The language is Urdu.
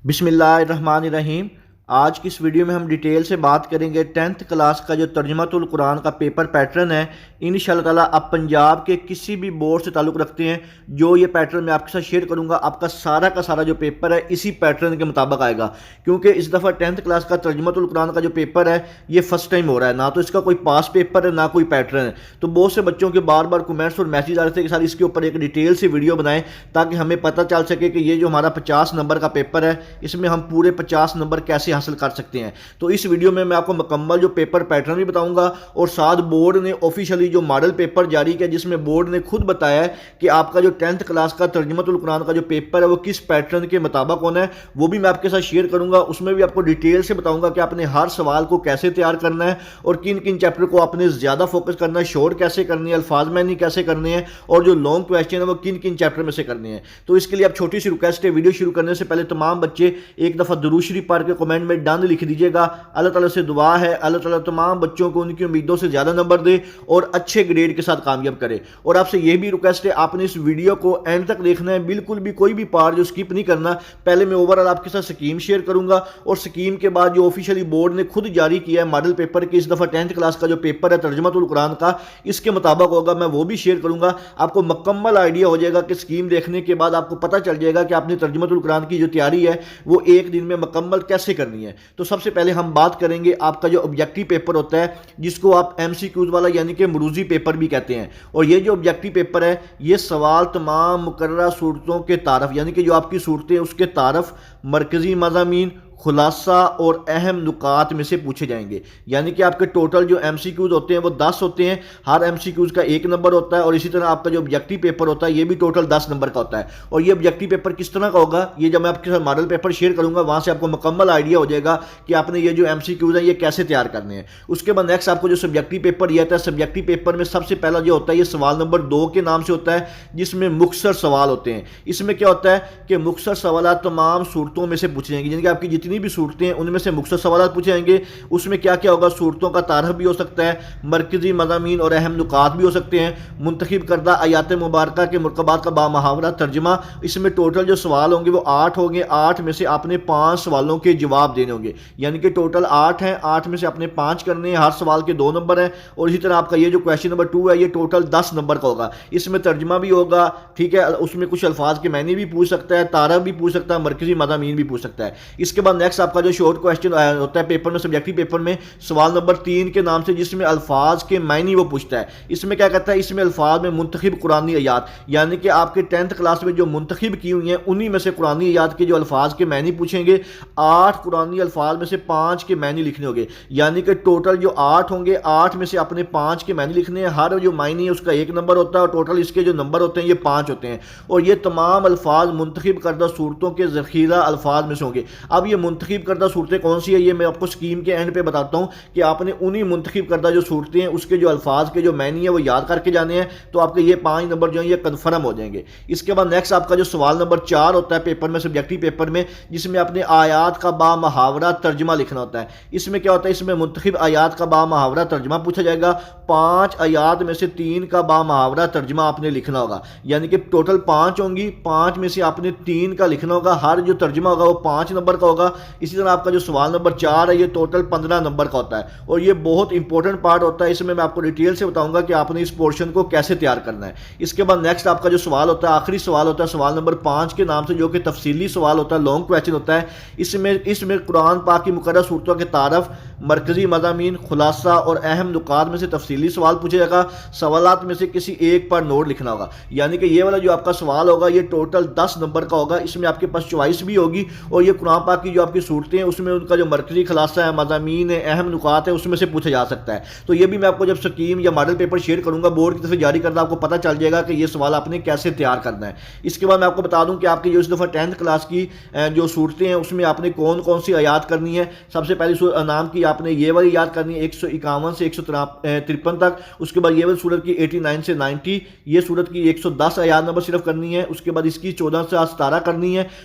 بسم اللہ الرحمن الرحیم۔ آج کی اس ویڈیو میں ہم ڈیٹیل سے بات کریں گے 10th کلاس کا جو ترجمۃ القرآن کا پیپر پیٹرن ہے۔ انشاءاللہ تعالیٰ آپ پنجاب کے کسی بھی بورڈ سے تعلق رکھتے ہیں، جو یہ پیٹرن میں آپ کے ساتھ شیئر کروں گا، آپ کا سارا جو پیپر ہے اسی پیٹرن کے مطابق آئے گا، کیونکہ اس دفعہ 10th کلاس کا ترجمۃ القرآن کا جو پیپر ہے یہ فرسٹ ٹائم ہو رہا ہے، نہ تو اس کا کوئی پاس پیپر ہے نہ کوئی پیٹرن ہے۔ تو بہت سے بچوں کے بار کمنٹس اور میسیج آ رہے تھے کہ سر اس کے اوپر ایک ڈیٹیل سے ویڈیو بنائیں تاکہ ہمیں پتہ چل سکے کہ یہ جو ہمارا 50 نمبر کا پیپر ہے اس میں ہم پورے 50 نمبر کیسے حاصل کر سکتے ہیں۔ تو اس ویڈیو میں آپ کو مکمل جو پیپر پیٹرن بھی بتاؤں گا، اور ساتھ بورڈ نے آفیشلی جو ماڈل پیپر جاری کیا جس میں بورڈ نے خود بتایا ہے کہ آپ کا جو 10th کلاس کا ترجمۃ القرآن کا جو پیپر ہے وہ کس پیٹرن کے مطابق ہونا ہے، وہ بھی میں آپ کے ساتھ شیئر کروں گا۔ اس میں بھی آپ کو ڈیٹیل سے بتاؤں گا کہ آپ نے ہر سوال کو کیسے تیار کرنا ہے اور کن کن چیپٹر کو آپ نے زیادہ فوکس کرنا ہے، شارٹ کیسے کرنی ہے، الفاظ معنی کیسے کرنے ہیں، اور جو لانگ کویسچن ہے وہ کن کن چیپٹر میں سے کرنے ہیں۔ تو اس کے لیے اب چھوٹی سی ریکویسٹ ہے، ویڈیو شروع کرنے سے پہلے تمام بچے ایک دفعہ درود شریف پڑھ کے کمنٹ میں ڈن لکھ دیجیے گا۔ اللہ تعالیٰ سے دعا ہے اللہ تعالیٰ تمام بچوں کو ان کی امیدوں سے زیادہ نمبر دے اور اچھے گریڈ کے ساتھ کامیاب کرے۔ اور آپ سے یہ بھی ریکویسٹ ہے، آپ نے اس ویڈیو کو اینڈ تک دیکھنا ہے، بالکل بھی کوئی بھی پارٹ جو سکپ نہیں کرنا۔ پہلے میں اوورآل آپ کے ساتھ سکیم شیئر کروں گا، اور سکیم کے بعد جو آفیشلی بورڈ نے خود جاری کیا ہے ماڈل پیپر کے اس دفعہ 10th کلاس کا جو پیپر ہے ترجمۃ القرآن کا، اس کے مطابق ہوگا، میں وہ بھی شیئر کروں گا۔ آپ کو مکمل آئیڈیا ہو جائے گا کہ سکیم دیکھنے کے بعد آپ کو پتہ چل جائے گا کہ آپ نے ترجمۃ القرآن کی جو تیاری ہے وہ ایک دن میں مکمل کیسے کرنی ہے۔ تو سب سے پہلے ہم بات کریں گے آپ کا جو آبجیکٹیو پیپر ہوتا ہے، جس کو آپ ایم سی کیوز والا یعنی کہ مروزی پیپر بھی کہتے ہیں۔ اور یہ جو آبجیکٹیو پیپر ہے یہ سوال تمام مقررہ صورتوں کے تعارف، یعنی کہ جو آپ کی صورتیں اس کے تعارف، مرکزی مضامین، خلاصہ اور اہم نکات میں سے پوچھے جائیں گے۔ یعنی کہ آپ کے ٹوٹل جو ایم سی کیوز ہوتے ہیں وہ 10 ہوتے ہیں، ہر ایم سی کیوز کا 1 نمبر ہوتا ہے، اور اسی طرح آپ کا جو آبجیکٹیو پیپر ہوتا ہے یہ بھی ٹوٹل 10 نمبر کا ہوتا ہے۔ اور یہ آبجیکٹیو پیپر کس طرح کا ہوگا، یہ جب میں آپ کے ساتھ ماڈل پیپر شیئر کروں گا وہاں سے آپ کو مکمل آئیڈیا ہو جائے گا کہ آپ نے یہ جو ایم سی کیوز ہیں یہ کیسے تیار کرنے ہیں۔ اس کے بعد نیکسٹ آپ کو جو سبجیکٹیو پیپر یہ آتا ہے، سبجیکٹیو پیپر میں سب سے پہلا جو ہوتا ہے یہ سوال نمبر 2 کے نام سے ہوتا ہے، جس میں مختصر سوال ہوتے ہیں۔ اس میں کیا ہوتا ہے کہ مختصر سوالات تمام صورتوں میں سے پوچھے جائیں گے، یعنی کہ آپ کی جتنی بھی صورتیں ہیں ان میں سے مختصر سوالات پوچھے جائیں گے۔ اس میں کیا کیا ہوگا، صورتوں کا تعارف بھی ہو سکتا ہے، مرکزی مضامین اور اہم نکات بھی ہو سکتے ہیں، منتخب کردہ آیات مبارکہ کے مرکبات کا بامحاورہ ترجمہ۔ اس میں ٹوٹل جو سوال ہوں گے وہ 8 ہوں گے، 8 میں سے آپ نے 5 سوالوں کے جواب دینے ہوں گے، یعنی کہ ٹوٹل 8 ہیں، 8 میں سے آپ نے 5 کرنے ہیں، ہر سوال کے 2 نمبر ہیں۔ اور اسی طرح آپ کا یہ جو کویشچن نمبر 2 ہے یہ ٹوٹل 10 نمبر کا ہوگا، اس میں ترجمہ بھی ہوگا، ٹھیک ہے، اس میں کچھ الفاظ کے معنی بھی پوچھ سکتا ہے، تعارف بھی پوچھ سکتا ہے، مرکزی مضامین بھی پوچھ سکتا ہے۔ اس کے بعد نیکسٹ آپ کا جو شارٹ کویشچن ہوتا ہے پیپر میں، سبجیکٹیو پیپر میں، سوال نمبر 3 کے نام سے، جس میں الفاظ کے معنی وہ پوچھتا ہے۔ اس میں کیا کہتا ہے، اس میں الفاظ میں منتخب قرآنی آیات، یعنی کہ آپ کے 10th کلاس میں جو منتخب کی ہوئی ہیں انہی میں سے قرآنی آیات کے جو الفاظ کے معنی پوچھیں گے۔ 8 قرآنی الفاظ میں سے 5 کے معنی لکھنے ہوں گے، یعنی کہ ٹوٹل جو 8 ہوں گے، 8 میں سے اپنے 5 کے معنی لکھنے ہیں، ہر جو معنی ہے اس کا 1 نمبر ہوتا ہے، اور ٹوٹل اس کے جو نمبر ہوتے ہیں یہ 5 ہوتے ہیں۔ اور یہ تمام الفاظ منتخب کردہ صورتوں کے ذخیرہ الفاظ میں سے ہوں گے۔ اب یہ منتخب کردہ صورتیں کون سی ہے یہ میں آپ کو سکیم کے اینڈ پہ بتاتا ہوں کہ آپ نے انہی منتخب کردہ جو صورتیں ہیں اس کے جو الفاظ کے جو معنی ہے وہ یاد کر کے جانے ہیں، تو آپ کے یہ 5 نمبر جو ہیں یہ کنفرم ہو جائیں گے۔ اس کے بعد نیکسٹ آپ کا جو سوال نمبر 4 ہوتا ہے پیپر میں، سبجیکٹیو پیپر میں، جس میں آپ نے آیات کا بامحاورہ ترجمہ لکھنا ہوتا ہے۔ اس میں کیا ہوتا ہے، اس میں منتخب آیات کا بامحاورہ ترجمہ پوچھا جائے گا، 5 آیات میں سے 3 کا بامحاورہ ترجمہ آپ نے لکھنا ہوگا، یعنی کہ ٹوٹل 5 ہوں گی، 5 میں سے آپ نے 3 کا لکھنا ہوگا، ہر جو ترجمہ ہوگا وہ 5 نمبر کا ہوگا۔ اسی طرح آپ کا جو سوال نمبر 4 ہے یہ ٹوٹل 15 نمبر کا ہوتا ہے، اور یہ بہت امپورٹنٹ پارٹ ہوتا ہے، اس میں آپ کو ڈیٹیل سے بتاؤں گا کہ آپ نے اس پورشن کو کیسے تیار کرنا ہے۔ اس کے بعد نیکسٹ آپ کا جو سوال ہوتا ہے، آخری سوال ہوتا ہے سوال نمبر 5 کے نام سے، جو کہ تفصیلی سوال ہوتا ہے، لانگ کویسچن ہوتا ہے۔ اس میں قرآن پاک کی مقررہ صورتوں کے تعارف، مرکزی مضامین، خلاصہ اور اہم نکات میں سے تفصیلی سوال پوچھے جائے گا، سوالات میں سے کسی ایک پر نوٹ لکھنا ہوگا، یعنی کہ یہ والا جو آپ کا سوال ہوگا یہ ٹوٹل 10 نمبر کا ہوگا۔ اس میں آپ کے پاس چوائس بھی ہوگی، اور یہ قرآن پاک کی جو آپ کی صورتیں ہیں اس میں ان کا جو مرکزی خلاصہ ہے، مضامین ہے، اہم نکات ہے، اس میں سے پوچھا جا سکتا ہے۔ تو یہ بھی میں آپ کو جب سکیم یا ماڈل پیپر شیئر کروں گا بورڈ کی طرف سے جاری کردہ، آپ کو پتہ چل جائے گا کہ یہ سوال آپ نے کیسے تیار کرنا ہے۔ اس کے بعد میں آپ کو بتا دوں کہ آپ کی جو اس دفعہ 10th کلاس کی جو صورتیں ہیں اس میں آپ نے کون کون سی آیات کرنی ہے۔ سب سے پہلی نام کی آپ نے یہ والی یاد کرنی ہے 151 سے 153 تک، اس کے بعد یہ والی صورت کی 89 سے 90، یہ صورت کی 110 آیات نمبر صرف کرنی ہے۔ اس کے بعد اس کی 14 سے 17 کرنی ہے،